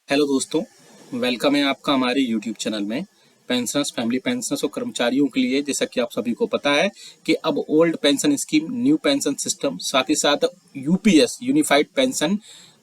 Hello दोस्तों, welcome है आपका हमारे यूट्यूब चैनल में। पेंशनर्स, फैमिली पेंशनर्स और कर्मचारियों के लिए जैसा कि आप सभी को पता है कि अब old pension scheme, new pension system, साथ ही साथ यूपीएस यूनिफाइड पेंशन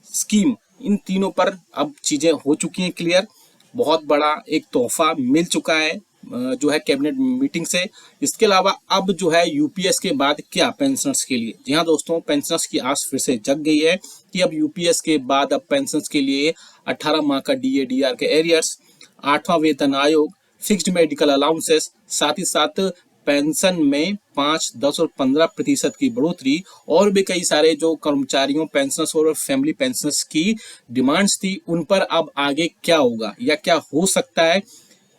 स्कीम, इन तीनों पर अब चीज़ें हो चुकी हैं क्लियर। बहुत बड़ा एक तोहफा मिल चुका है जो है कैबिनेट मीटिंग से। इसके अलावा अब जो है यूपीएस के बाद क्या पेंशनर्स के लिए, जी हाँ दोस्तों, पेंशनर्स की आस फिर से जग गई है कि अब यूपीएस के बाद अब पेंशनर्स के लिए 18 माह का डीए डीआर के एरियर्स, 8वां वेतन आयोग, फिक्स्ड मेडिकल अलाउंसेस, साथ ही साथ पेंशन में 5, 10 और 15% की बढ़ोतरी, और भी कई सारे जो कर्मचारियों, पेंशनर्स और फैमिली पेंशनर्स की डिमांड्स थी, उन पर अब आगे क्या होगा या क्या हो सकता है।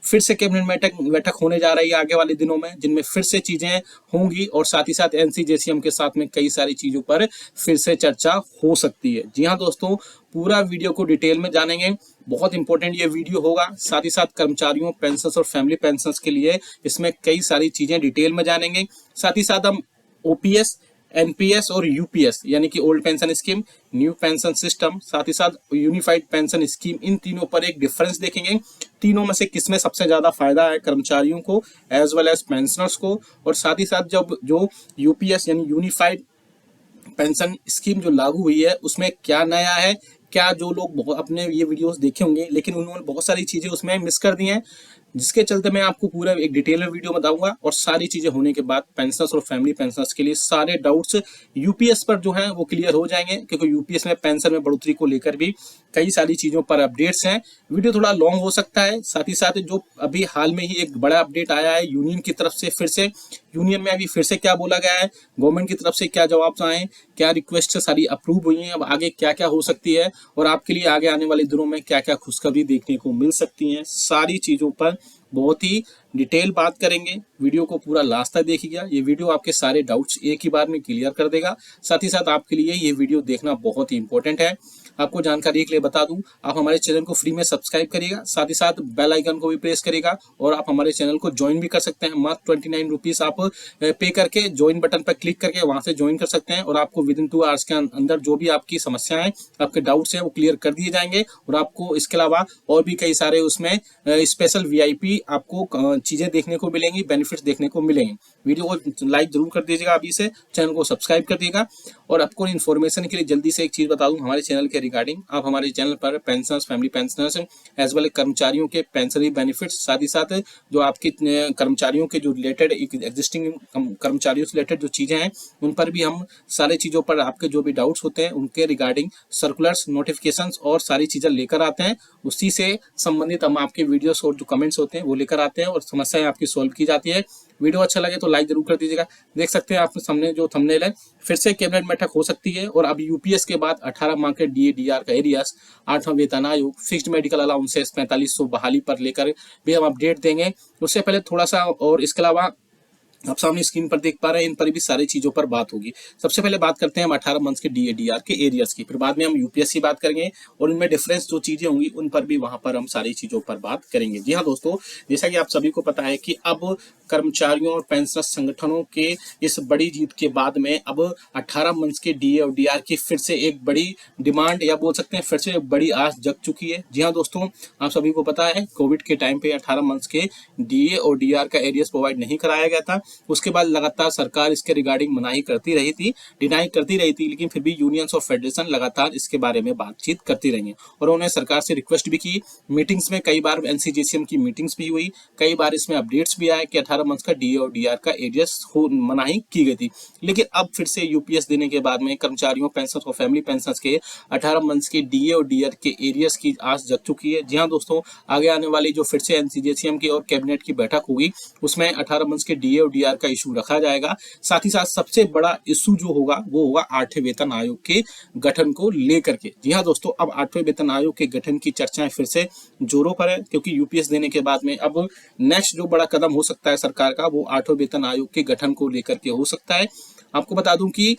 फिर से कैबिनेट बैठक होने जा रही है आगे वाले दिनों में, जिनमें फिर से चीजें होंगी और साथ ही साथ एनसीजेसीएम के साथ में कई सारी चीजों पर फिर से चर्चा हो सकती है। जी हाँ दोस्तों, पूरा वीडियो को डिटेल में जानेंगे। बहुत इंपॉर्टेंट ये वीडियो होगा। साथ ही साथ कर्मचारियों, पेंशनर्स और फैमिली पेंशनर्स के लिए इसमें कई सारी चीजें डिटेल में जानेंगे। साथ ही साथ हम ओपीएस, एनपीएस और यूपीएस यानी कि old pension scheme, new pension system, साथ ही साथ यूनिफाइड पेंशन स्कीम, इन तीनों पर एक डिफरेंस देखेंगे। तीनों में से किसमें सबसे ज्यादा फायदा है कर्मचारियों को एज वेल एज पेंशनर्स को, और साथ ही साथ जब जो यूपीएस यानी यूनिफाइड पेंशन स्कीम जो लागू हुई है उसमें क्या नया है। क्या जो लोग अपने ये वीडियोस देखे होंगे लेकिन उन्होंने बहुत सारी चीजें उसमें मिस कर दी हैं, जिसके चलते मैं आपको पूरा एक डिटेल में वीडियो बताऊंगा, और सारी चीजें होने के बाद पेंशनर्स और फैमिली पेंशनर्स के लिए सारे डाउट्स यूपीएस पर जो है वो क्लियर हो जाएंगे, क्योंकि यूपीएस में पेंशन में बढ़ोतरी को लेकर भी कई सारी चीजों पर अपडेट्स हैं। वीडियो थोड़ा लॉन्ग हो सकता है। साथ ही साथ जो अभी हाल में ही एक बड़ा अपडेट आया है यूनियन की तरफ से, फिर से यूनियन में अभी फिर से क्या बोला गया है, गवर्नमेंट की तरफ से क्या जवाब आए, क्या रिक्वेस्ट सारी अप्रूव हुई हैं, अब आगे क्या क्या हो सकती है, और आपके लिए आगे आने वाले दिनों में क्या क्या खुशखबरी देखने को मिल सकती हैं, सारी चीजों पर बहुत ही डिटेल बात करेंगे। वीडियो को पूरा लास्ट तक देखिएगा। ये वीडियो आपके सारे डाउट्स एक ही बार में क्लियर कर देगा। साथ ही साथ आपके लिए ये वीडियो देखना बहुत ही इंपॉर्टेंट है। आपको जानकारी के लिए बता दूं, आप हमारे चैनल को फ्री में सब्सक्राइब करिएगा, साथ ही साथ बेल आइकन को भी प्रेस करिएगा, और आप हमारे चैनल को ज्वाइन भी कर सकते हैं। मात्र 29 रुपीज आप पे करके ज्वाइन बटन पर क्लिक करके वहां से ज्वाइन कर सकते हैं, और आपको विद इन 2 आवर्स के अंदर जो भी आपकी समस्याएं, आपके डाउट्स हैं वो क्लियर कर दिए जाएंगे, और आपको इसके अलावा और भी कई सारे उसमें स्पेशल वीआईपी आपको चीजें देखने को मिलेंगी, बेनिफिट्स देखने को मिलेंगे। वीडियो को लाइक जरूर कर दीजिएगा अभी से, चैनल को सब्सक्राइब कर दीजिएगा। और आपको इन्फॉर्मेशन के लिए जल्दी से एक चीज बता दूं हमारे चैनल के रिगार्डिंग, आप हमारे चैनल पर pensioners, family pensioners as well कर्मचारियों के पेंशनरी बेनिफिट्स, साथ ही साथ जो आपके कर्मचारियों के जो रिलेटेड एग्जिस्टिंग कर्मचारियों से रिलेटेड जो चीजें हैं उन पर भी हम सारी चीजों पर आपके जो भी डाउट्स होते हैं उनके रिगार्डिंग सर्कुलर्स, नोटिफिकेशंस और सारी चीजें लेकर आते हैं। उसी से संबंधित हम आपके वीडियोस और जो कमेंट्स होते हैं वो लेकर आते हैं, और समस्याएं आपकी सॉल्व की जाती है। वीडियो अच्छा लगे तो लाइक जरूर कर दीजिएगा। देख सकते हैं आप सामने जो थंबनेल है, फिर से कैबिनेट बैठक हो सकती है, और अब यूपीएस के बाद 18 माह के डीए डीआर का एरियस, 8वां वेतन आयोग, फिक्स्ड मेडिकल अलाउंसेस 4500 बहाली पर लेकर भी हम अपडेट देंगे। उससे पहले थोड़ा सा, और इसके अलावा आप सामने स्क्रीन पर देख पा रहे हैं, इन पर भी सारी चीजों पर बात होगी। सबसे पहले बात करते हैं हम 18 मंथ्स के डीएडीआर के एरियर्स की, फिर बाद में हम यूपीएस की बात करेंगे, और इनमें डिफरेंस जो चीजें होंगी उन पर भी वहां पर हम सारी चीजों पर बात करेंगे। जी हाँ दोस्तों, जैसा कि आप सभी को पता है कि अब कर्मचारियों और पेंशनर संगठनों के इस बड़ी जीत के बाद में अब 18 मंथ्स के डीए और डीआर की फिर से एक बड़ी डिमांड, या बोल सकते हैं फिर से एक बड़ी आस जग चुकी है। जी हाँ दोस्तों, आप सभी को पता है कोविड के टाइम पे 18 मंथ्स के डीए और डीआर का एरियर्स प्रोवाइड नहीं कराया गया था। उसके बाद लगातार सरकार इसके रिगार्डिंग मनाही करती रही थी, डिनाई करती रही थी, लेकिन फिर भी यूनियंस और फेडरेशन लगातार इसके बारे में बातचीत करती रही हैं, और उन्होंने सरकार से रिक्वेस्ट भी की। मीटिंग्स में कई बार एनसीजेसीएम की मीटिंग्स भी हुई, कई बार इसमें अपडेट्स भी आए कि 18 मंथ्स का डीए और डीआर का एरियस मनाही की गई थी। लेकिन अब फिर से यूपीएस देने के बाद में कर्मचारियों, पेंशन और फैमिली पेंशन के 18 मंथ्स के डीए और डीआर के एरियस की आस जग चुकी है। जी हाँ दोस्तों, आगे आने वाली जो फिर से एनसीजेसीएम की और कैबिनेट की बैठक होगी उसमें 18 मंथ्स के डीए और डीआर का इशू रखा जाएगा। साथ ही साथ सबसे बड़ा इशू जो होगा वो होगा 8वें वेतन आयोग के गठन को लेकर के। जी हाँ दोस्तों, अब 8वें वेतन आयोग के गठन की चर्चाएं फिर से जोरों पर है, क्योंकि यूपीएस देने के बाद में अब नेक्स्ट जो बड़ा कदम हो सकता है सरकार का वो 8वें वेतन आयोग के गठन को लेकर के हो सकता है। आपको बता दूं कि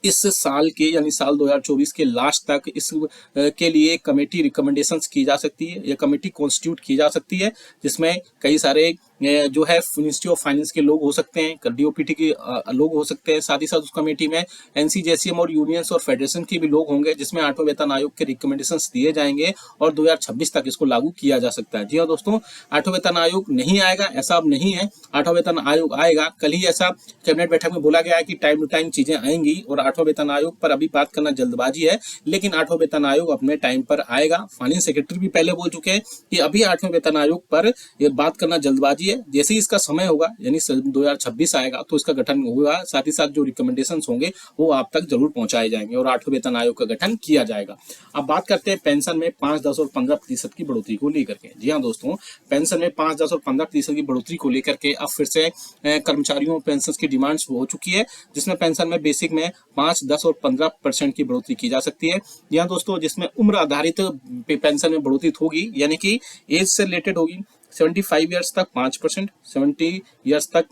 इस साल के यानी साल 2024 के लास्ट तक इस के लिए कमेटी रिकमेंडेशंस की जा सकती है, या कमेटी कॉन्स्टिट्यूट की जा सकती है, जिसमें कई सारे जो है मिनिस्ट्री ऑफ फाइनेंस के लोग हो सकते हैं, डीओपीटी के लोग हो सकते हैं, साथ ही साथ उस कमेटी में एनसीजेसीएम और यूनियंस और फेडरेशन के भी लोग होंगे, जिसमें 8वें वेतन आयोग के रिकमेंडेशंस दिए जाएंगे और 2026 तक इसको लागू किया जा सकता है। जी हाँ दोस्तों, 8वां वेतन आयोग नहीं आएगा ऐसा अब नहीं है, 8वां वेतन आयोग आएगा। कल ही ऐसा कैबिनेट बैठक में बोला गया है कि टाइम टू टाइम चीजें आएंगी और 8वां वेतन आयोग पर अभी बात करना जल्दबाजी है, लेकिन 8वां वेतन आयोग अपने टाइम पर आएगा। फाइनेंस सेक्रेटरी भी पहले बोल चुके हैं कि अभी 8वें वेतन आयोग पर ये बात करना जल्दबाजी है, जैसे ही इसका समय होगा यानी 2026 आएगा तो इसका गठन होगा, साथ ही साथ जो रिकमेंडेशंस होंगे वो आप तक जरूर पहुंचाए जाएंगे और 8वें वेतन आयोग का गठन किया जाएगा। अब बात करते हैं पेंशन में 5, 10 और 15% की बढ़ोतरी को लेकर के। जी हाँ दोस्तों, पेंशन में 5, 10 और 15% की बढ़ोतरी को लेकर के अब फिर से कर्मचारियों पेंशन की डिमांड्स हो चुकी है, जिसमें पेंशन में बेसिक में 5, 10 और 15% की बढ़ोतरी की जा सकती है। जी हाँ दोस्तों, जिसमें उम्र आधारित पेंशन में बढ़ोतरी होगी, यानी कि एज से रिलेटेड होगी। 75 ईयर्स तक 5%, 65 ईयर्स तक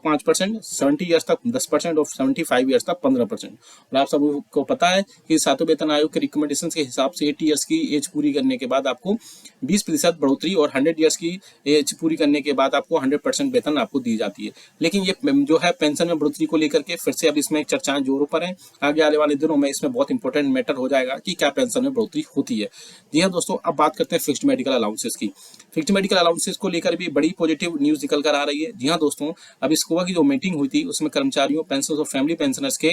5%, 70 ईयर्स तक 10% और 75 ईयर्स तक 15%। और आप सबको पता है कि 7वें वेतन आयोग के रिकमेंडेशन के हिसाब से 80 ईयर्स की एज पूरी करने के बाद आपको 20% बढ़ोतरी और 100 ईयर्स की एज पूरी करने के बाद आपको 100% वेतन आपको दी जाती है। लेकिन ये जो है पेंशन में बढ़ोतरी को लेकर के फिर से अब इसमें चर्चाएं जोरों पर हैं। आगे आने वाले दिनों में इसमें बहुत इंपॉर्टेंट मैटर हो जाएगा कि क्या पेंशन में बढ़ोतरी होती है। जी हाँ दोस्तों, अब बात करते हैं फिक्स्ड मेडिकल अलाउंसेस की। फिक्स्ड मेडिकल अलाउंसेस को लेकर भी बड़ी पॉजिटिव न्यूज निकल कर आ रही है। जी हाँ दोस्तों, अब इस की जो मीटिंग हुई थी उसमें कर्मचारियों, पेंशनर्स और फैमिली पेंशनर्स के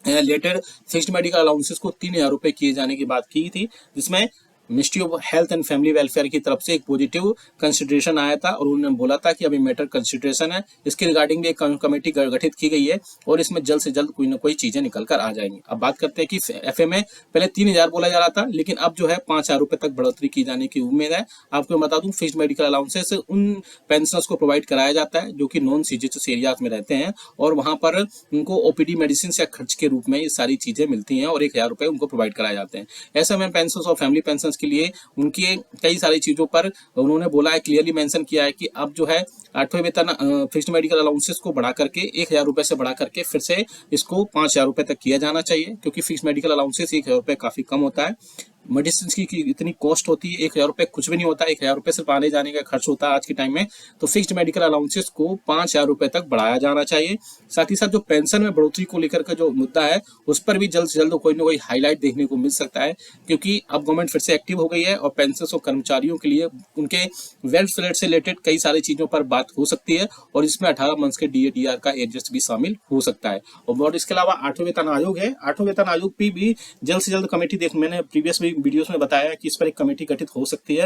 रिलेटेड फिक्स्ड मेडिकल अलाउंसेस को 3,000 रुपए किए जाने की बात की थी, जिसमें ministry of health and family welfare की तरफ से एक पॉजिटिव कंसिडरेशन आया था और उन्होंने बोला था कि अभी मैटर कंसिडरेशन है, इसके रिगार्डिंग भी एक कमेटी गठित की गई है और इसमें जल्द से जल्द कोई ना कोई चीजें निकल कर आ जाएंगी। अब बात करते हैं कि एफए में पहले 3,000 बोला जा रहा था, लेकिन अब जो है 5,000 रुपए तक बढ़ोतरी की जाने की उम्मीद है। आपको बता दूं, फिक्स्ड मेडिकल अलाउंसेस उन पेंशनर्स को प्रोवाइड कराया जाता है जो कि नॉन सीजीएचएस एरियाज में रहते हैं और वहां पर उनको ओपीडी मेडिसिन या खर्च के रूप में ये सारी चीजें मिलती हैं और 1,000 रुपए उनको प्रोवाइड कराए जाते हैं। ऐसे में पेंशनर्स और फैमिली पेंशनर्स के लिए उनकी कई सारी चीजों पर उन्होंने बोला है, क्लियरली मेंशन किया है कि अब जो है 8वें वेतन फिक्स्ड मेडिकल अलाउंसेस को बढ़ा करके 1,000 रुपए से बढ़ा करके फिर से इसको 5,000 रुपए तक किया जाना चाहिए, क्योंकि फिक्स्ड मेडिकल अलाउंसेस 1,000 रुपए काफी कम होता है। मेडिसिन की इतनी कॉस्ट होती है, 1,000 रुपए कुछ भी नहीं होता, 1,000 रुपए सिर्फ आने जाने का खर्च होता है आज के टाइम में। तो फिक्स्ड मेडिकल अलाउंसेस को 5,000 रुपए तक बढ़ाया जाना चाहिए। साथ ही साथ जो पेंशन में बढ़ोतरी को लेकर का जो मुद्दा है उस पर भी जल्द से जल्द कोई ना कोई हाईलाइट देखने को मिल सकता है, क्योंकि अब गवर्नमेंट फिर से एक्टिव हो गई है और पेंशन और कर्मचारियों के लिए उनके वेल्फेयर से रिलेटेड कई सारी चीजों पर बात हो सकती है और इसमें 18 मंथ्स के डीए का एडजस्ट भी शामिल हो सकता है। और इसके अलावा 8वें वेतन आयोग है, 8वें वेतन आयोग पे भी जल्द से जल्द कमेटी मैंने प्रीवियस वीडियोस में बताया कि इस पर एक कमेटी गठित हो सकती है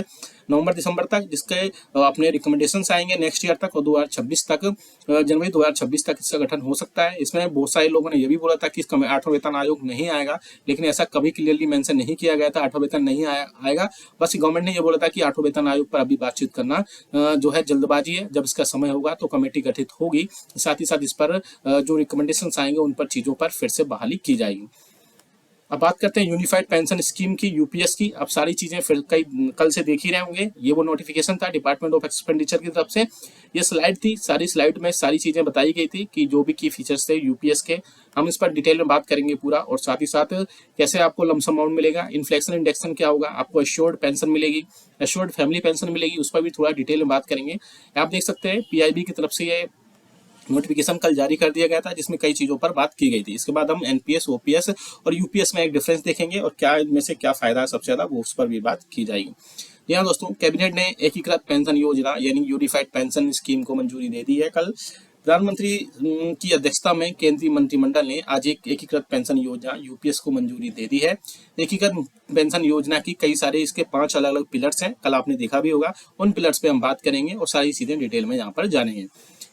नवंबर दिसंबर तक, जिसके अपने रिकमेंडेशंस आएंगे नेक्स्ट ईयर तक और 2026 तक, जनवरी 2026 तक इसका गठन हो सकता है। इसमें बहुत सारे लोगों ने यह भी बोला था कि 8वां वेतन आयोग नहीं आएगा, लेकिन ऐसा कभी क्लियरली मेंशन नहीं किया गया था 8वां वेतन नहीं आएगा। बस गवर्नमेंट ने यह बोला था कि 8वां वेतन आयोग पर अभी बातचीत करना जो है जल्दबाजी है, जब इसका समय होगा तो कमेटी गठित होगी। साथ ही साथ इस पर जो रिकमेंडेशंस आएंगे उन पर चीजों पर फिर से बहाली की जाएगी। अब बात करते हैं यूनिफाइड पेंशन स्कीम की, यूपीएस की। अब सारी चीजें फिर कल से देख ही रहे होंगे, ये वो नोटिफिकेशन था डिपार्टमेंट ऑफ एक्सपेंडिचर की तरफ से। ये स्लाइड थी, सारी स्लाइड में सारी चीजें बताई गई थी कि जो भी की फीचर्स थे यूपीएस के, हम इस पर डिटेल में बात करेंगे पूरा, और साथ ही साथ कैसे आपको लमसम अमाउंट मिलेगा, इन्फ्लेशन इंडेक्सन क्या होगा, आपको एश्योर्ड पेंशन मिलेगी, एश्योर्ड फैमिली पेंशन मिलेगी, उस पर भी थोड़ा डिटेल में बात करेंगे। आप देख सकते हैं पीआईबी की तरफ से ये नोटिफिकेशन कल जारी कर दिया गया था, जिसमें कई चीजों पर बात की गई थी। इसके बाद हम एनपीएस, ओपीएस और यूपीएस में एक डिफरेंस देखेंगे और क्या इनमें से क्या फायदा है सबसे ज्यादा, वो उस पर भी बात की जाएगी। यहाँ दोस्तों, कैबिनेट ने एकीकृत पेंशन योजना यानी यूनिफाइड पेंशन स्कीम को मंजूरी दे दी है। कल प्रधानमंत्री की अध्यक्षता में केंद्रीय मंत्रिमंडल ने आज एक एकीकृत पेंशन योजना यूपीएस को मंजूरी दे दी है। एकीकृत पेंशन योजना की कई सारे इसके 5 अलग अलग पिलर्स हैं, कल आपने देखा भी होगा। उन पिलर्स पे हम बात करेंगे और सारी चीजें डिटेल में यहाँ पर जानेंगे।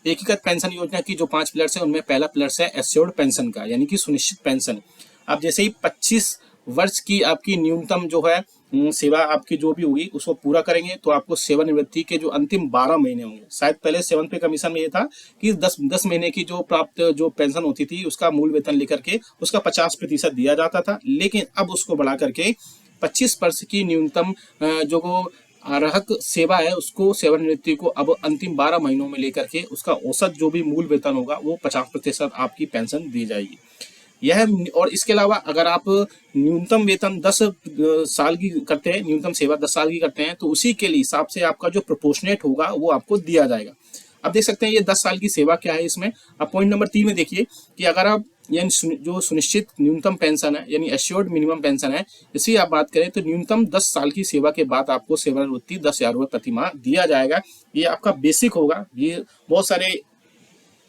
एकीकृत पेंशन योजना की जो 5 पिलर्स हैं उनमें पहला पिलर्स है एश्योर्ड पेंशन का, यानी कि सुनिश्चित पेंशन। अब जैसे ही 25 वर्ष की आपकी न्यूनतम जो है सेवा आपकी जो भी होगी उसको पूरा करेंगे तो आपको सेवानिवृत्ति के जो अंतिम 12 महीने होंगे, शायद पहले 7 पे कमीशन में ये था कि 10 महीने की जो प्राप्त जो पेंशन होती थी उसका मूल वेतन लेकर के उसका 50% दिया जाता था, लेकिन अब उसको बढ़ा करके 25 वर्ष की न्यूनतम जो अर्हक सेवा है उसको, सेवानिवृत्ति को अब अंतिम 12 महीनों में लेकर के उसका औसत जो भी मूल वेतन होगा वो 50% आपकी पेंशन दी जाएगी। यह और इसके अलावा अगर आप न्यूनतम वेतन 10 साल की करते हैं, न्यूनतम सेवा 10 साल की करते हैं, तो उसी के लिए हिसाब से आपका जो प्रोपोर्शनेट होगा वो आपको दिया जाएगा। अब देख सकते हैं ये 10 साल की सेवा क्या है इसमें। अब पॉइंट नंबर 3 में देखिए कि अगर आप यानी जो सुनिश्चित न्यूनतम पेंशन है यानी एश्योर्ड मिनिमम पेंशन है, इसकी आप बात करें तो न्यूनतम 10 साल की सेवा के बाद आपको सेवानिवृत्ति 10,000 रुपये प्रति माह दिया जाएगा। ये आपका बेसिक होगा। ये बहुत सारे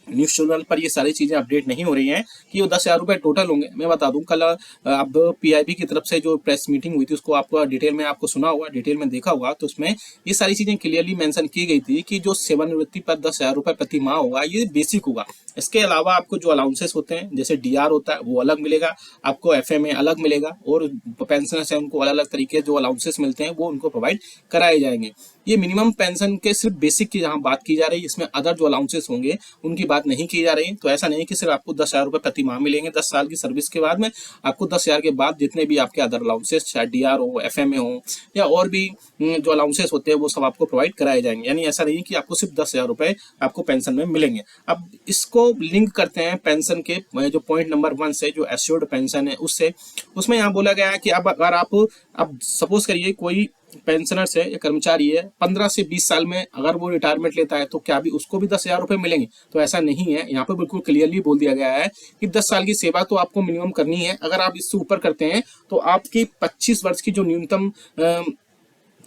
न्यूज चैनल पर ये सारी चीजें अपडेट नहीं हो रही हैं कि वो 10,000 रुपये टोटल होंगे। मैं बता दूं, कल अब पीआईबी की तरफ से जो प्रेस मीटिंग हुई थी उसको आपको डिटेल में आपको सुना होगा, डिटेल में देखा होगा, तो उसमें ये सारी चीजें क्लियरली मेंशन की गई थी कि जो सेवानिवृत्ति पर 10,000 रुपये प्रति माह होगा ये बेसिक होगा। इसके अलावा आपको जो अलाउंसेस होते हैं जैसे डीआर होता है वो अलग मिलेगा, आपको एफएमए अलग मिलेगा, और पेंशनर्स हैं उनको अलग अलग तरीके जो अलाउंसेस मिलते हैं वो उनको प्रोवाइड कराए जाएंगे। ये मिनिमम पेंशन के सिर्फ बेसिक की जहां बात की जा रही है, इसमें अदर जो अलाउंसेस होंगे उनकी बात नहीं की जा रही है। तो ऐसा नहीं कि सिर्फ आपको 10,000 रुपये प्रति माह मिलेंगे 10 साल की सर्विस के बाद में, आपको 10,000 के बाद जितने भी आपके अदर अलाउंसेस चाहे डीआर हो, एफएमए हो या और भी जो अलाउंसेस होते हैं वो सब आपको प्रोवाइड कराए जाएंगे। यानी ऐसा नहीं कि आपको सिर्फ 10,000 रुपये आपको पेंशन में मिलेंगे। अब इसको लिंक करते हैं पेंशन के जो पॉइंट नंबर 1 से, जो एश्योर्ड पेंशन है उससे। उसमें यहाँ बोला गया है कि अब अगर आप अब सपोज करिए कोई पेंशनर्स है या कर्मचारी है 15 से 20 साल में अगर वो रिटायरमेंट लेता है तो क्या भी उसको भी 10,000 रुपये मिलेंगे? तो ऐसा नहीं है। यहाँ पे बिल्कुल क्लियरली बोल दिया गया है कि 10 साल की सेवा तो आपको मिनिमम करनी है। अगर आप इससे ऊपर करते हैं तो आपकी 25 वर्ष की जो न्यूनतम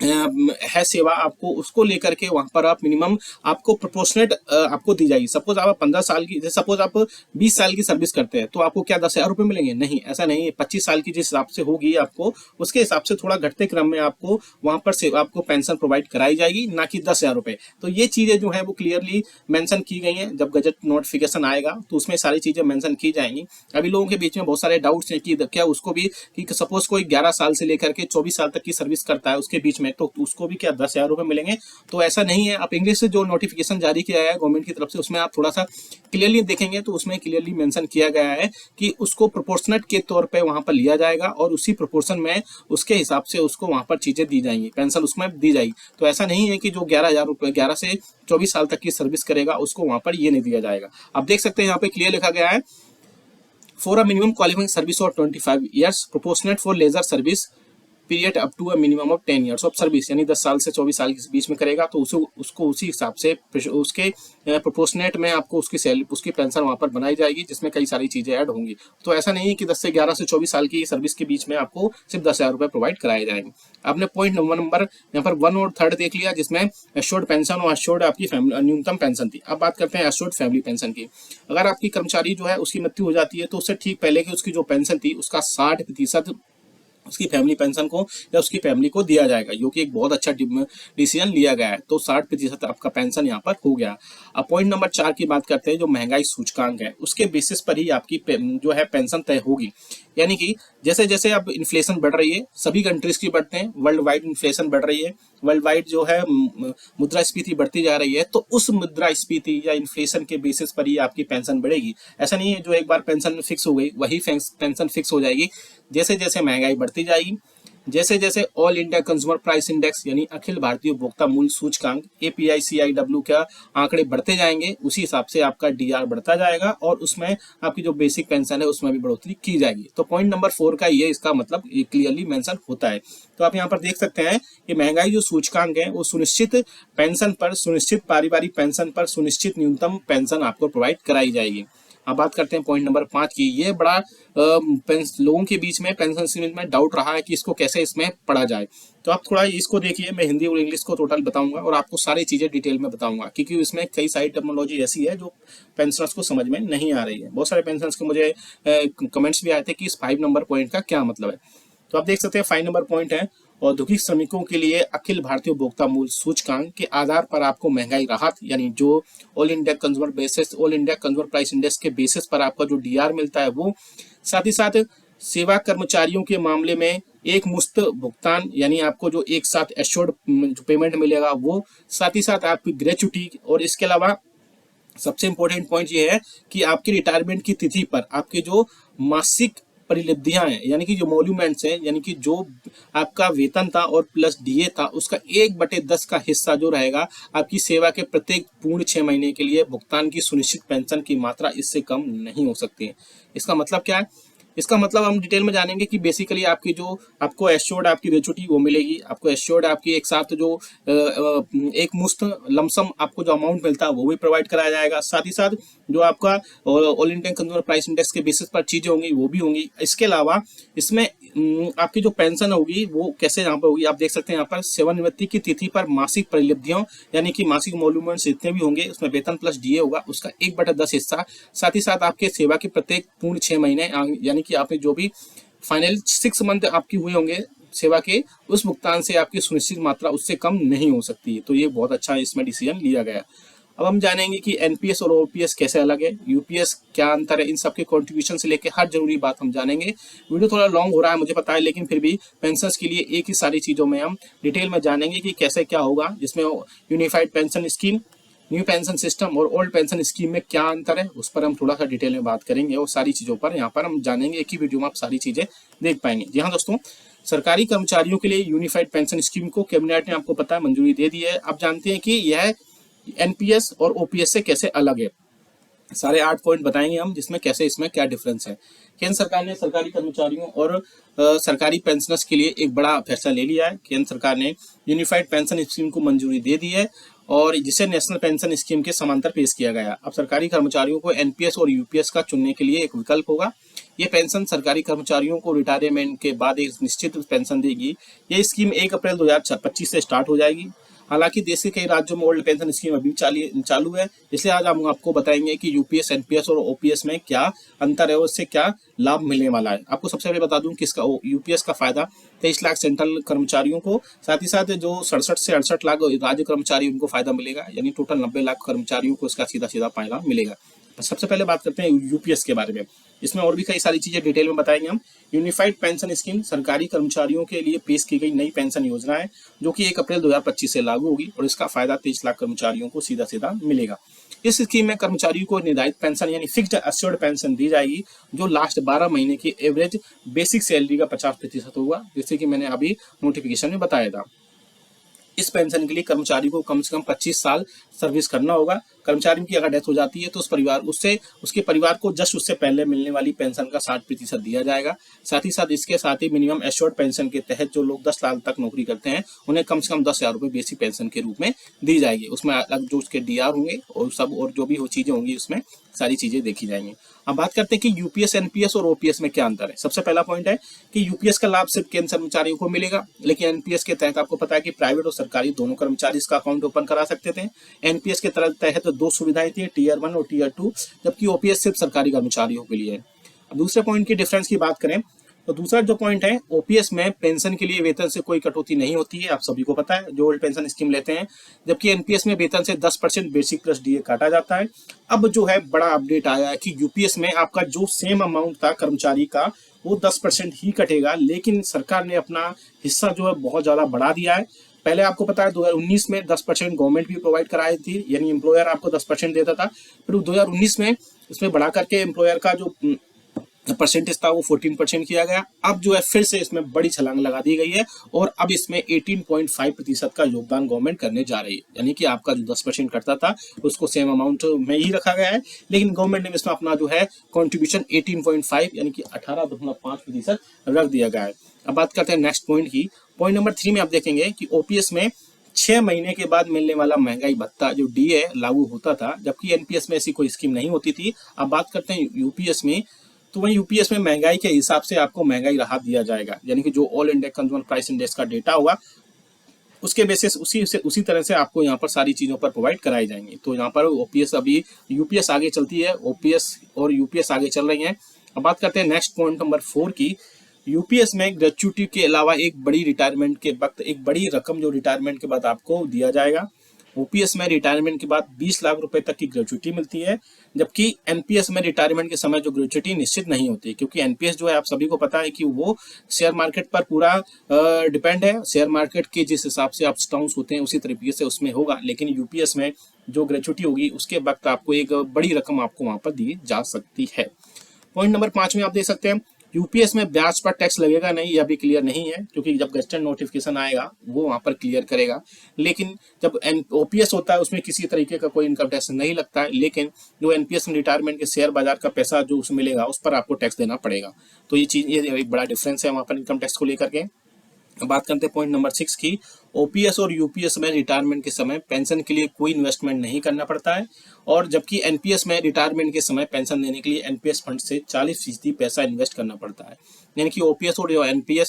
है सेवा, आपको उसको लेकर के वहां पर आप मिनिमम आपको प्रोपोर्शनेट आपको दी जाएगी। सपोज आप 15 साल की, सपोज आप 20 साल की सर्विस करते हैं तो आपको क्या 10,000 रुपये मिलेंगे? नहीं, ऐसा नहीं है। 25 साल की जिस हिसाब से होगी आपको उसके हिसाब से थोड़ा घटते क्रम में आपको वहां पर से आपको पेंशन प्रोवाइड कराई जाएगी, ना कि 10,000 रुपये। तो ये चीजें जो है वो क्लियरली मेंशन की गई हैं। जब गजट नोटिफिकेशन आएगा तो उसमें सारी चीजें मेंशन की जाएंगी। अभी लोगों के बीच में बहुत सारे डाउट्स हैं कि क्या उसको भी, कि सपोज कोई 11 साल से लेकर के 24 साल तक की सर्विस करता है उसके बीच में, तो उसको भी क्या 10,000 रुपये मिलेंगे? तो ऐसा नहीं है। आप इंग्लिश से जो नोटिफिकेशन जारी किया है गवर्नमेंट की तरफ से उसमें आप थोड़ा सा क्लियरली देखेंगे तो उसमें क्लियरली मेंशन किया गया है कि उसको प्रोपोर्शनेट के तौर पे वहां पर लिया जाएगा और उसी प्रोपोर्शन में उसके हिसाब से उसको वहां पर चीजें दी जाएंगी, पेंशन उसमें दी जाएगी। तो ऐसा नहीं है कि जो 11,000 रुपये 11 से 24 साल तक की सर्विस करेगा उसको वहां पर ये नहीं दिया जाएगा। आप देख सकते हैं यहाँ पे क्लियर लिखा गया है, for a minimum qualifying service of 25 years proportionate for lesser service period up to a minimum of 10 years of service. यानी 10 साल से 24 साल के बीच में करेगा तो उसको उसी हिसाब से उसके प्रोपोर्शनेट में आपको उसकी सैलरी उसकी पेंशन वहां पर बनाई जाएगी, जिसमें कई सारी चीजें ऐड होंगी। तो ऐसा नहीं है कि 10 से 11 से 24 साल की सर्विस के बीच में आपको सिर्फ 10,000 रुपये प्रोवाइड कराए जाएंगे। आपने पॉइंट नंबर यहाँ पर 1 और 3 देख लिया, जिसमें एश्योर्ड पेंशन और एश्योर्ड आपकी न्यूनतम पेंशन थी। अब बात करते हैं एश्योर्ड फैमिली पेंशन की। अगर आपकी कर्मचारी जो है उसकी मृत्यु हो जाती है तो उससे ठीक पहले की उसकी जो पेंशन थी उसका 60% उसकी फैमिली पेंशन को या उसकी फैमिली को दिया जाएगा, जो कि एक बहुत अच्छा डिसीजन लिया गया है। तो 60% आपका पेंशन यहाँ पर हो गया। अब पॉइंट नंबर 4 की बात करते हैं, जो महंगाई सूचकांक है उसके बेसिस पर ही आपकी जो है पेंशन तय होगी। यानी कि जैसे जैसे अब इन्फ्लेशन बढ़ रही है, सभी कंट्रीज की बढ़ते हैं, वर्ल्ड वाइड इन्फ्लेशन बढ़ रही है, वर्ल्ड वाइड जो है मुद्रास्फीति बढ़ती जा रही है, तो उस मुद्रास्फीति या इन्फ्लेशन के बेसिस पर ही आपकी पेंशन बढ़ेगी। ऐसा नहीं है जो एक बार पेंशन फिक्स हो गई वही पेंशन फिक्स हो जाएगी। जैसे जैसे महंगाई बढ़ती जाएगी, जैसे जैसे all India consumer price index यानी अखिल भारतीय उपभोक्ता मूल्य सूचकांक API-CIW का आंकड़े बढ़ते जाएंगे, उसी हिसाब से आपका डीआर बढ़ता जाएगा और उसमें आपकी जो बेसिक पेंशन है उसमें भी बढ़ोतरी की जाएगी। तो पॉइंट नंबर 4 का ये इसका मतलब ये क्लियरली मेंशन होता है। तो आप यहाँ पर देख सकते हैं कि महंगाई जो सूचकांक है वो सुनिश्चित पेंशन पर, सुनिश्चित पारिवारिक पेंशन पर सुनिश्चित न्यूनतम पेंशन आपको प्रोवाइड कराई जाएगी। अब बात करते हैं पॉइंट नंबर 5 की। ये बड़ा लोगों के बीच में पेंशन स्कीम में डाउट रहा है कि इसको कैसे इसमें पढ़ा जाए। तो आप थोड़ा इसको देखिए, मैं हिंदी और इंग्लिश को टोटल बताऊंगा और आपको सारी चीजें डिटेल में बताऊंगा, क्योंकि इसमें कई सारी टेक्नोलॉजी ऐसी है जो पेंशनर्स को समझ में नहीं आ रही है। बहुत सारे पेंशनर्स के मुझे कमेंट्स भी आए थे कि इस 5 नंबर पॉइंट का क्या मतलब है। तो आप देख सकते हैं 5 नंबर पॉइंट है, औद्योगिक श्रमिकों के लिए अखिल भारतीय उपभोक्ता मूल्य सूचकांक के आधार पर आपको महंगाई राहत, यानी जो all India consumer basis, all India consumer price index के बेसिस पर आपका जो डीआर मिलता है वो, साथ ही साथ सेवा कर्मचारियों के मामले में एक मुश्त भुगतान, यानी आपको जो एक साथ एश्योर्ड जो पेमेंट मिलेगा वो, साथ ही साथ आपकी ग्रेच्युटी, और इसके अलावा सबसे इंपॉर्टेंट पॉइंट ये है कि आपकी रिटायरमेंट की तिथि पर आपके जो मासिक परिलब्धियां हैं, यानी कि जो मॉल्यूमेंट्स हैं, यानी कि जो आपका वेतन था और प्लस डीए था, उसका 1/10 का हिस्सा जो रहेगा आपकी सेवा के प्रत्येक पूर्ण 6 महीने के लिए भुगतान की सुनिश्चित पेंशन की मात्रा इससे कम नहीं हो सकती है। इसका मतलब क्या है? इसका मतलब हम डिटेल में जानेंगे कि बेसिकली आपकी जो आपको एश्योर्ड आपकी ग्रेच्युटी वो मिलेगी, आपको एश्योर्ड आपकी एक साथ जो एक मुश्त लमसम आपको जो अमाउंट मिलता है वो भी प्रोवाइड कराया जाएगा। साथ ही साथ जो आपका all India consumer price index के बेसिस पर चीजें होंगी वो भी होंगी। इसके अलावा इसमें आपकी जो पेंशन होगी वो कैसे यहाँ पर होगी, आप देख सकते हैं यहाँ पर सेवानिवृत्ति की तिथि पर मासिक परिलब्धियों यानी कि मासिक मॉल्यूमेंट्स जितने भी होंगे उसमें वेतन प्लस डीए होगा, उसका 1/10 हिस्सा। साथ ही साथ आपके सेवा के प्रत्येक पूर्ण 6 महीने यानी कि आपने जो भी फाइनल 6 मंथ आपकी हुए होंगे सेवा के, उस भुगतान से आपकी सुनिश्चित मात्रा उससे कम नहीं हो सकती है। तो ये बहुत अच्छा इसमें डिसीजन लिया गया। अब हम जानेंगे कि एनपीएस और ओपीएस कैसे अलग है, यूपीएस क्या अंतर है, इन सब के कंट्रीब्यूशन से लेकर हर जरूरी बात हम जानेंगे। वीडियो थोड़ा लॉन्ग हो रहा है मुझे पता है, लेकिन फिर भी पेंशनर्स के लिए एक ही सारी चीजों में हम डिटेल में जानेंगे कि कैसे क्या होगा, जिसमें unified pension scheme, new pension system और ओल्ड पेंशन स्कीम में क्या अंतर है, उस पर हम थोड़ा सा डिटेल में बात करेंगे और सारी चीजों पर यहाँ पर हम जानेंगे। एक ही वीडियो में आप सारी चीजें देख पाएंगे। जी हाँ दोस्तों, सरकारी कर्मचारियों के लिए यूनिफाइड पेंशन स्कीम को कैबिनेट ने आपको पता है मंजूरी दे दी है। अब जानते हैं कि यह एनपीएस और ओपीएस से कैसे अलग है। सारे 8 पॉइंट बताएंगे हम जिसमें कैसे इसमें क्या डिफरेंस है। केंद्र सरकार ने सरकारी कर्मचारियों और सरकारी पेंशनर्स के लिए एक बड़ा फैसला ले लिया है। केंद्र सरकार ने यूनिफाइड पेंशन स्कीम को मंजूरी दे दी है और जिसे नेशनल पेंशन स्कीम के समांतर पेश किया गया। अब सरकारी कर्मचारियों को एनपीएस और यूपीएस का चुनने के लिए एक विकल्प होगा। ये पेंशन सरकारी कर्मचारियों को रिटायरमेंट के बाद एक निश्चित पेंशन देगी। ये स्कीम 1 अप्रैल 2025 से स्टार्ट हो जाएगी। हालांकि देश के कई राज्यों में ओल्ड पेंशन स्कीम अभी चालू है, इसलिए आज हम आपको बताएंगे कि यूपीएस, एनपीएस और ओपीएस में क्या अंतर है और इससे क्या लाभ मिलने वाला है। आपको सबसे पहले बता दूं कि इसका यूपीएस का फायदा 23 लाख सेंट्रल कर्मचारियों को, साथ ही साथ जो 67 से 68 लाख राज्य कर्मचारी उनको फायदा मिलेगा, यानी टोटल 90 लाख कर्मचारियों को इसका सीधा सीधा फायदा मिलेगा। सबसे पहले बात करते हैं यूपीएस के बारे में। इसमें और भी कई सारी चीजें डिटेल में बताएंगे हम। यूनिफाइड पेंशन स्कीम सरकारी कर्मचारियों के लिए पेश की गई नई पेंशन योजना है जो कि 1 अप्रैल 2025 से लागू होगी और इसका फायदा 23 लाख कर्मचारियों को सीधा सीधा मिलेगा। इस स्कीम में कर्मचारियों को निर्धारित पेंशन यानी फिक्स्ड एश्योर्ड पेंशन दी जाएगी जो लास्ट 12 महीने की एवरेज बेसिक सैलरी का 50% होगा, जैसे कि मैंने अभी नोटिफिकेशन में बताया था। इस पेंशन के लिए कर्मचारी को कम से कम 25 साल सर्विस करना होगा। कर्मचारी की अगर डेथ हो जाती है तो उसके परिवार को जस्ट उससे पहले मिलने वाली पेंशन का 60% दिया जाएगा। साथ ही साथ इसके साथ ही मिनिमम एश्योर्ड पेंशन के तहत जो लोग 10 साल तक नौकरी करते हैं उन्हें कम से कम 10,000 रुपए बेसिक पेंशन के रूप में दी जाएगी। उसमें अलग जो उसके डीआर होंगे और सब और जो भी चीजें होंगी उसमें सारी चीजें देखी जाएंगी। अब बात करते हैं कि यूपीएस, एनपीएस और ओपीएस में क्या अंतर है। सबसे पहला पॉइंट है कि यूपीएस का लाभ सिर्फ केंद्र कर्मचारियों को मिलेगा, लेकिन एनपीएस के तहत आपको पता है कि प्राइवेट और सरकारी दोनों कर्मचारी इसका अकाउंट ओपन करा सकते थे। एनपीएस के तहत 2 सुविधाएं थी, टीयर 1 और टीयर 2, जबकि ओपीएस सिर्फ सरकारी कर्मचारियों के लिए है। अब दूसरे पॉइंट की डिफरेंस की बात करें तो दूसरा जो पॉइंट है, ओपीएस में पेंशन के लिए वेतन से कोई कटौती नहीं होती है, आप सभी को पता है जो ओल्ड पेंशन स्कीम लेते हैं, जबकि एनपीएस में वेतन से 10% बेसिक प्लस डीए काटा जाता है। अब जो है बड़ा अपडेट आया है कि यूपीएस में आपका जो सेम अमाउंट था कर्मचारी का वो 10% ही कटेगा, लेकिन सरकार ने अपना हिस्सा जो है बहुत ज्यादा बढ़ा दिया है। पहले आपको पता है 2019 में 10% गवर्नमेंट भी प्रोवाइड कराई थी, यानी एम्प्लॉयर आपको 10% देता था। फिर 2019 में इसमें बढ़ा करके एम्प्लॉयर का जो परसेंटेज था वो 14% किया गया। अब जो है फिर से इसमें बड़ी छलांग लगा दी गई है और अब इसमें 18.5% का योगदान गवर्नमेंट करने जा रही है, यानी कि आपका जो 10% कटता था उसको सेम अमाउंट में ही रखा गया है, लेकिन गवर्नमेंट ने इसमें अपना जो है कॉन्ट्रीब्यूशन 18.5 यानी कि 18.5% रख दिया गया है। अब बात करते हैं नेक्स्ट पॉइंट की। पॉइंट नंबर 3 में आप देखेंगे कि ओपीएस में 6 महीने के बाद मिलने वाला महंगाई भत्ता जो डीए लागू होता था, जबकि एनपीएस में ऐसी कोई स्कीम नहीं होती थी। अब बात करते हैं यूपीएस में, तो वही यूपीएस में महंगाई के हिसाब से आपको महंगाई राहत दिया जाएगा, यानी कि जो all India consumer price index का डेटा होगा उसके बेसिस उसी तरह से आपको यहाँ पर सारी चीजों पर प्रोवाइड कराई जाएंगी। तो यहाँ पर ओपीएस अभी यूपीएस आगे चलती है, ओपीएस और यूपीएस आगे चल रही हैं। अब बात करते हैं नेक्स्ट पॉइंट नंबर 4 की। यूपीएस में ग्रेच्युटी के अलावा एक बड़ी रिटायरमेंट के वक्त एक बड़ी रकम जो रिटायरमेंट के बाद आपको दिया जाएगा। ओपीएस में रिटायरमेंट के बाद 20 लाख रुपए तक की ग्रेच्युटी मिलती है, जबकि एनपीएस में रिटायरमेंट के समय जो ग्रेच्युटी निश्चित नहीं होती, क्योंकि एनपीएस जो है आप सभी को पता है कि वो शेयर मार्केट पर पूरा डिपेंड है। शेयर मार्केट के जिस हिसाब से अप्स डाउन्स होते हैं उसी तरीके से उसमें होगा, लेकिन यूपीएस में जो ग्रेच्युटी होगी उसके वक्त आपको एक बड़ी रकम आपको वहां पर दी जा सकती है। पॉइंट नंबर 5 में आप देख सकते हैं यूपीएस में ब्याज पर टैक्स लगेगा नहीं, यह भी क्लियर नहीं है, क्योंकि जब गजटेड नोटिफिकेशन आएगा वो वहां पर क्लियर करेगा। लेकिन जब ओपीएस होता है उसमें किसी तरीके का कोई इनकम टैक्स नहीं लगता है, लेकिन जो एनपीएस में रिटायरमेंट के शेयर बाजार का पैसा जो उसमें मिलेगा उस पर आपको टैक्स देना पड़ेगा। तो ये एक बड़ा डिफरेंस है वहां पर इनकम टैक्स को लेकर के। बात करते हैं पॉइंट नंबर 6 की। ओपीएस और यूपीएस में रिटायरमेंट के समय पेंशन के लिए कोई इन्वेस्टमेंट नहीं करना पड़ता है, और जबकि एनपीएस में रिटायरमेंट के समय पेंशन देने के लिए एनपीएस फंड से 40% पैसा इन्वेस्ट करना पड़ता है। यानी कि ओपीएस और जो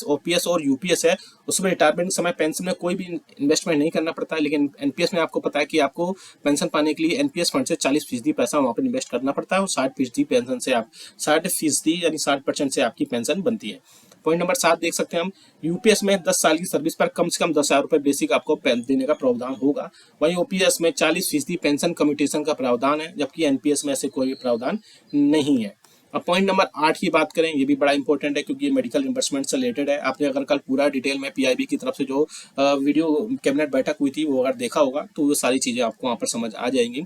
ओपीएस और यूपीएस है उसमें रिटायरमेंट के समय पेंशन में कोई भी इन्वेस्टमेंट नहीं करना पड़ता है, लेकिन एनपीएस में आपको पता है कि आपको पेंशन पाने के लिए एनपीएस फंड से 40% पैसा वहां पर इन्वेस्ट करना पड़ता है, और 60% पेंशन से आप 60% यानी 60% से आपकी पेंशन बनती है। पॉइंट नंबर 7 देख सकते हैं हम। यूपीएस में 10 साल की सर्विस पर कम से कम 10,000 रुपए बेसिक आपको देने का प्रावधान होगा। वहीं ओपीएस में 40% पेंशन कम्यूटेशन का प्रावधान है, जबकि एनपीएस में ऐसे कोई प्रावधान नहीं है। अब पॉइंट नंबर 8 की बात करें, ये भी बड़ा इंपॉर्टेंट है क्योंकि ये मेडिकल रिम्बर्समेंट से रिलेटेड है। आपने अगर कल पूरा डिटेल में पीआईबी की तरफ से जो वीडियो कैबिनेट बैठक हुई थी वो अगर देखा होगा तो वो सारी चीजें आपको वहां पर समझ आ जाएंगी।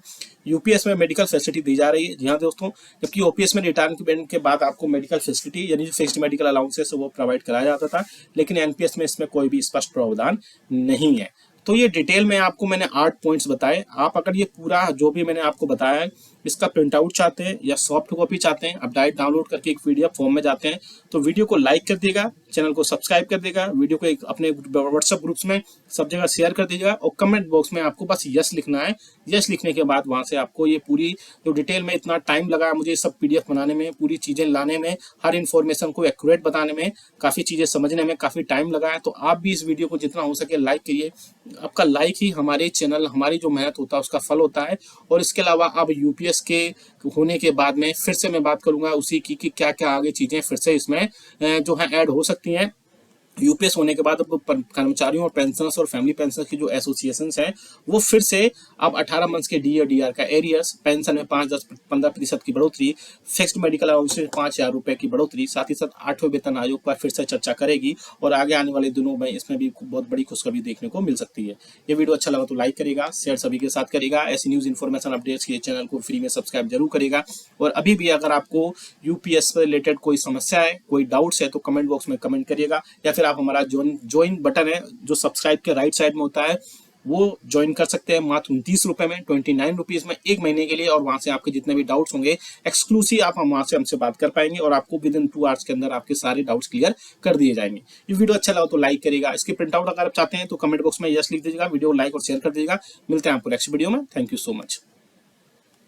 यूपीएस में मेडिकल फैसिलिटी दी जा रही है, जी हाँ दोस्तों, जबकि ओपीएस में रिटायरमेंट के बाद आपको मेडिकल फैसिलिटी यानी फिक्स्ड मेडिकल अलाउंसेस वो प्रोवाइड कराया जाता था, लेकिन एनपीएस में इसमें कोई भी स्पष्ट प्रावधान नहीं है। तो ये डिटेल में आपको मैंने 8 पॉइंट्स बताए। आप अगर ये पूरा जो भी मैंने आपको बताया है इसका प्रिंट आउट चाहते हैं या सॉफ्ट कॉपी चाहते हैं, आप डायरेक्ट डाउनलोड करके एक पीडीएफ फॉर्म में जाते हैं तो वीडियो को लाइक कर देगा, चैनल को सब्सक्राइब कर देगा, वीडियो को एक अपने व्हाट्सएप ग्रुप्स में सब जगह शेयर कर दीजिएगा, और कमेंट बॉक्स में आपको बस यस लिखना है। यस लिखने के बाद वहां से आपको ये पूरी जो डिटेल में इतना टाइम लगा मुझे सब पीडीएफ बनाने में, पूरी चीजें लाने में, हर इन्फॉर्मेशन को एक्यूरेट बताने में, काफी चीजें समझने में काफी टाइम लगा है, तो आप भी इस वीडियो को जितना हो सके लाइक करिए। आपका लाइक ही हमारे चैनल, हमारी जो मेहनत होता है उसका फल होता है। और इसके अलावा अब यूपीएस के होने के बाद में फिर से मैं बात करूंगा उसी की कि क्या क्या आगे चीजें फिर से इसमें जो है ऐड हो सकती हैं। यूपीएस होने के बाद अब कर्मचारियों और पेंशनर्स और फैमिली पेंशनर्स की जो एसोसिएशन हैं वो फिर से अब 18 मंथ्स के डी और डीआर का एरियर्स, पेंशन में 5-10-15% की बढ़ोतरी, फिक्स्ड मेडिकल अलाउंस में 5,000 रुपए की बढ़ोतरी, साथ ही साथ 8वें वेतन आयोग पर फिर से चर्चा करेगी, और आगे आने वाले दिनों में इसमें भी बहुत बड़ी खुशखबरी देखने को मिल सकती है। ये वीडियो अच्छा लगा तो लाइक करेगा, शेयर सभी के साथ करेगा। ऐसी न्यूज इन्फॉर्मेशन अपडेट्स के लिए चैनल को फ्री में सब्सक्राइब जरूर करेगा। और अभी भी अगर आपको यूपीएस से रिलेटेड कोई समस्या है, कोई डाउट्स है तो कमेंट बॉक्स में कमेंट करिएगा, या फिर आप हमारा ज्वाइन बटन है जो सब्सक्राइब के राइट साइड में होता है वो ज्वाइन कर सकते हैं मात्र 29 रुपए में, 29 रुपीज में 1 महीने के लिए। और वहां से आपके जितने भी डाउट्स होंगे एक्सक्लूसिव आप वहां से हमसे बात कर पाएंगे, और आपको विद इन 2 आवर्स के अंदर आपके सारे डाउट्स क्लियर कर दिए जाएंगे। ये वीडियो अच्छा लगा तो लाइक करेगा, इसके प्रिंट आउट अगर आप चाहते हैं तो कमेंट बॉक्स में यस लिख दीजिएगा, वीडियो लाइक और शेयर कर दीजिएगा। मिलते हैं आपको नेक्स्ट वीडियो में। Thank you so much.